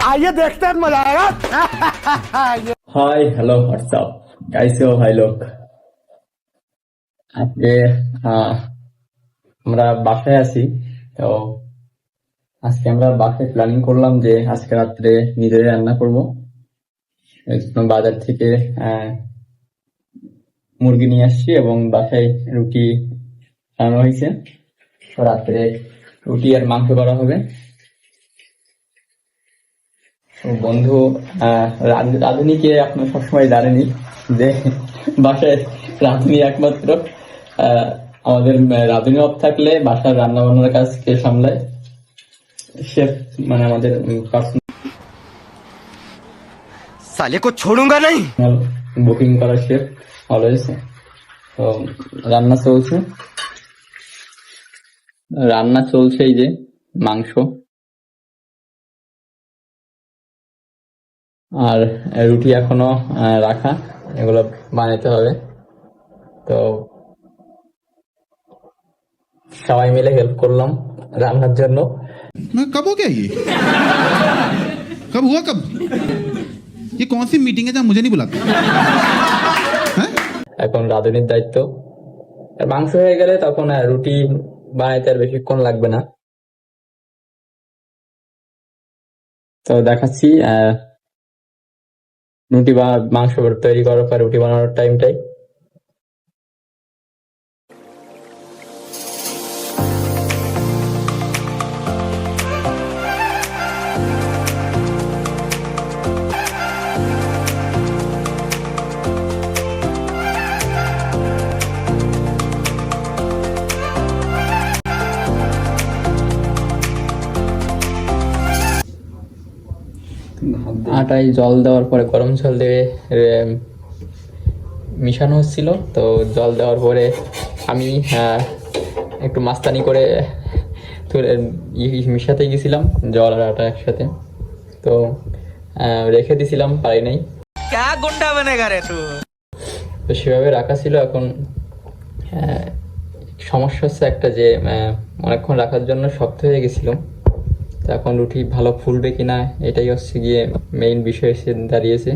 आइए देखते हैं मजा आएगा। हाय हेलो व्हाट्सअप, कैसे हो भाई लोग? আজকে আমরা বাসায় আছি। তো আজকে আমরা বাসায় প্ল্যানিং করলাম যে আজকে রাত্রে নিজেরাই রান্না করব। বাজার থেকে মুরগি নিয়ে আসছি এবং বাসায় রুটি বানানো হয়েছে। তো রাত্রে রুটি আর মাংস করা হবে। তো বন্ধু রাঁধুনিকে আপনার সবসময় জানেনি যে বাসায় রাঁধুনি একমাত্র আমাদের রাঁধুনি অফ থাকলে বাসার রান্না বান্নার কাজ কে সামলায়? শেফ, মানে আমাদের साले को छोड़ूंगा नहीं। বুকিং করা শেফ অলওয়েজ। তো রান্না চলছে এই যে মাংস আর রুটি এখনো রাখা, এগুলো বানাতে হবে। তো সবাই মিলে হেল্প করলাম রান্নার জন্য। कब हो गया ये? कब हुआ कब? ये कौन सी मीटिंग है जहाँ मुझे नहीं बुलाते? এখন রাঁধুনির দায়িত্ব। আর মাংস হয়ে গেলে তখন রুটি বানাইতে আর বেশিক্ষণ লাগবে না। তো দেখাচ্ছি রুটি বা মাংস তৈরি করার পর রুটি বানানোর টাইমটাই। আটায় জল দেওয়ার পরে গরম জল দিয়ে মিশানো হচ্ছিল। তো জল দেওয়ার পরে আমি একটু মাস্তানি করে মিশাতে গেছিলাম জল আর আটা একসাথে। তো রেখে দিছিলাম, পারি নাই। তো সেভাবে রাখা ছিল। এখন সমস্যা হচ্ছে একটা যে অনেকক্ষণ রাখার জন্য শক্ত হয়ে গেছিল। তো এখন রুটি ভালো ফুলবে কিনা এটাই হচ্ছে গিয়ে মেইন বিষয় এসে দাঁড়িয়েছে।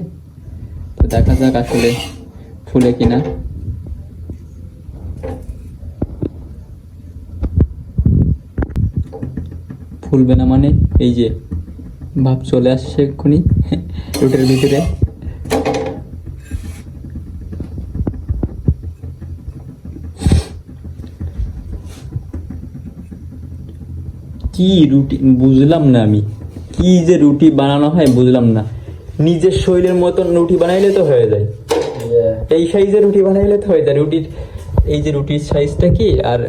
তো দেখা যাক আসলে ফুলে কিনা। ফুলবে না মানে এই যে ভাব চলে আসছে এক্ষুনি রুটির ভিতরে। কি রুটি বুঝলাম না আমি, কি যে রুটি বানানো হয় বুঝলাম না। নিজের শৈলের মতন রুটি বানাইলে তো হয়ে যায়, এই সাইজের রুটি বানাইলে তো হয়ে যায়। রুটির এই যে রুটির সাইজটা কি আর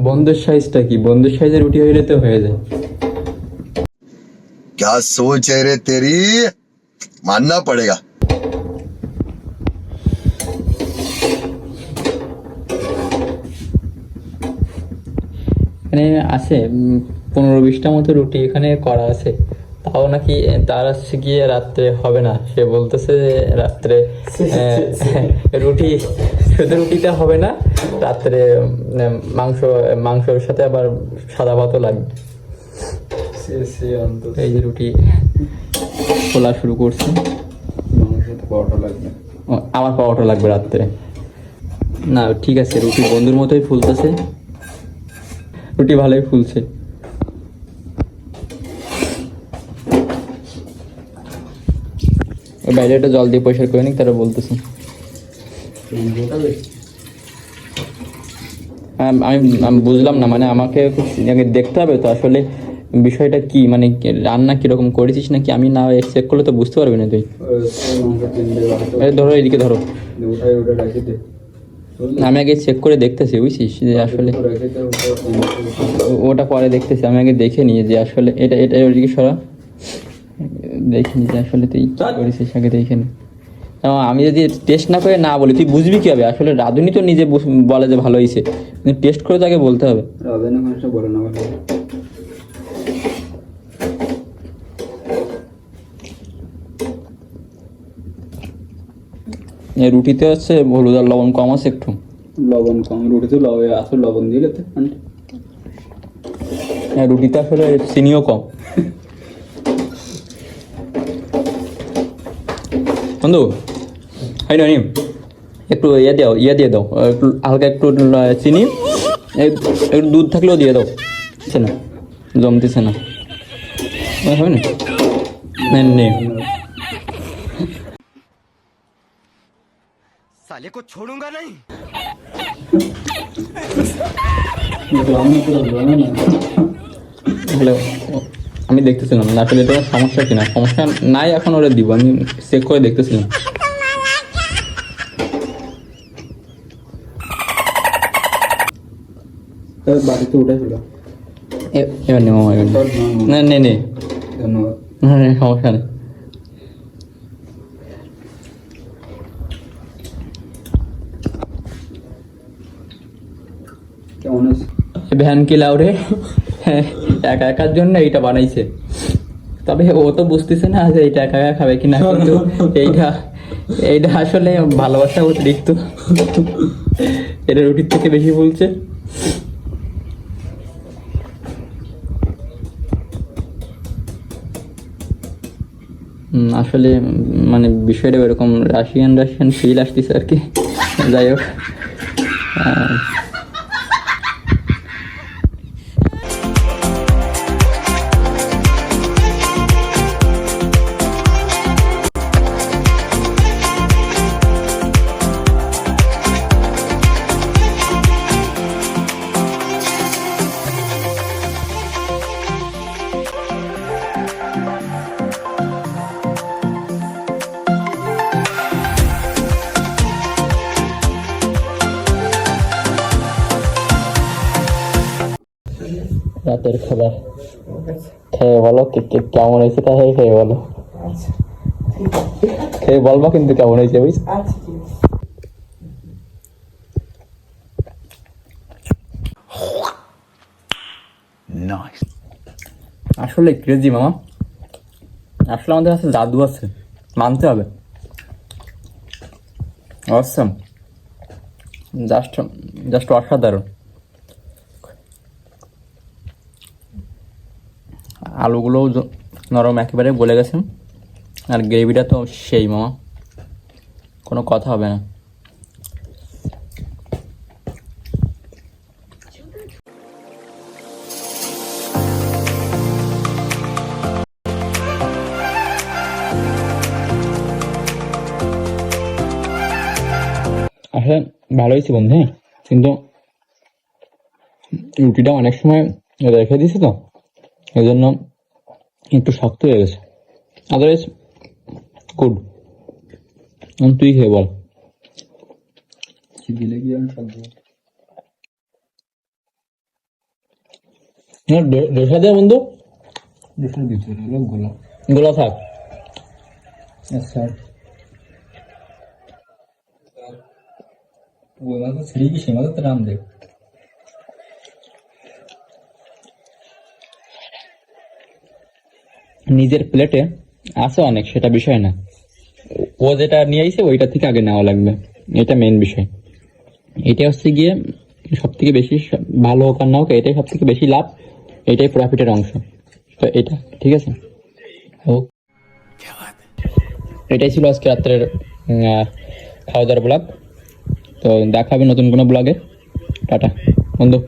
বন্ধের সাইজটা কি, বন্ধের সাইজের রুটি হইলে তো হয়ে যায়। क्या सोच है रे तेरी, मानना पड़ेगा। এখানে আছে 15-20টা মতো রুটি এখানে করা আছে। তাও নাকি তার হচ্ছে গিয়ে রাত্রে হবে না। সে বলতেছে যে রাত্রে রুটি শুধু রুটিটা হবে না, রাত্রে মাংসর সাথে আবার সাদা ভাতও লাগবে। এই যে রুটি খোলা শুরু করছে। আমার পাওয়াটা লাগবে রাত্রে। না ঠিক আছে, রুটি বন্ধুর মতোই ফুলতেছে, রুটি ভালোই ফুলছে। বাইরে একটা জল দিয়ে পরিষ্কার করে নিক, তারা বলতেছে। আমি বুঝলাম না, মানে আমাকে দেখতে হবে তো আসলে বিষয়টা কি, মানে রান্না কিরকম করেছিস নাকি আমি না চেক করলে তো বুঝতে পারবি না তুই। ধরো এদিকে ধরো, আমি আগে চেক করে দেখতেছি বুঝছিস যে আসলে ওটা পরে দেখতেছি। আমি আগে দেখে নিই যে আসলে এটা ওইদিকে সরা, দেখিনি যে আসলে তুই করেছিস, আগে দেখে নি। আমি যদি টেস্ট না করে না বলি তুই বুঝবি কি হবে? আসলে রাঁধুনি তো নিজে বলে যে ভালো হয়েছে, কিন্তু টেস্ট করে তাকে বলতে হবে। রুটিতে হচ্ছে হলুদ আর লবণ কম আছে, একটু লবণ কম। রুটিতে আসলে লবণ দিলে তো রুটিতে আসলে চিনিও কম। বন্ধু হয় না একটু ইয়ে দিয়ে দাও একটু হালকা একটু চিনি একটু দুধ থাকলেও দিয়ে দাও না জমতেছে না হবে না নে साले को छोड़ूंगा नहीं। হ্যালো আমি দেখতেছিলাম না আসলে এটা সমস্যা কিনা সমস্যা নাই এখন ওরা দিব আমি চেক করে দেখতেছিলাম বাড়িতে উঠেছিল এবার নেবো না নে ধন্যবাদ। সমস্যা নেই কেমন আছে? ভ্যান কি লাউরে একা একার জন্য এইটা বানাইছে তবে ও তো বুঝতেছে না যে এইটা একা একা খাবে কিনা কিন্তু এইটা আসলে ভালোবাসা অতিরিক্ত এটা রুটির থেকে বেশি বলছে আসলে মানে বিষয়টা এরকম রাশিয়ান ফিল আসতেছে আর কি যাই হোক রাতের খাবার খেয়ে বলো কেমন হয়েছে তা খেয়ে বলো খেয়ে বলবো কিন্তু কেমন হয়েছে বুঝ আসলে ক্রেজি মামা আসলে আমাদের কাছে জাদু আছে মানতে হবে অসম জাস্ট অসাধারণ আলুগুলোও নরম একেবারে গলে গেছে আর গ্রেভিটা তো সেই মামা কোনো কথা হবে না আসলে ভালো হয়েছে বন্ধু হ্যাঁ কিন্তু রুটিটা অনেক সময় রেখে দিয়েছি তো এই জন্য একটু শক্ত হয়ে গেছে আদারওয়াইজ গুড তুই খেয়ে বল দিলে কি আমি সব দেবো? ডোসা দেয় বন্ধু দেশের ভিতরে হলো গোলা। গোলা থাক আচ্ছা ওই মাথা ছেড়ে কি সে মাথা রাম দেখ নিজের প্লেটে আছে অনেক সেটা বিষয় না ও যেটা নিয়ে আইছে ওইটা থেকে আগে নেওয়া লাগবে এটা মেইন বিষয় এটা হচ্ছে গিয়ে সব থেকে বেশি ভালো হোক আর না হোক এটাই সব থেকে বেশি লাভ এটাই প্রফিটের অংশ তো এটা ঠিক আছে হোক এটাই ছিল আজকে রাত্রের খাওয়া দাওয়ার ব্লগ তো দেখা হবে নতুন কোনো ব্লগে টাটা বন্ধু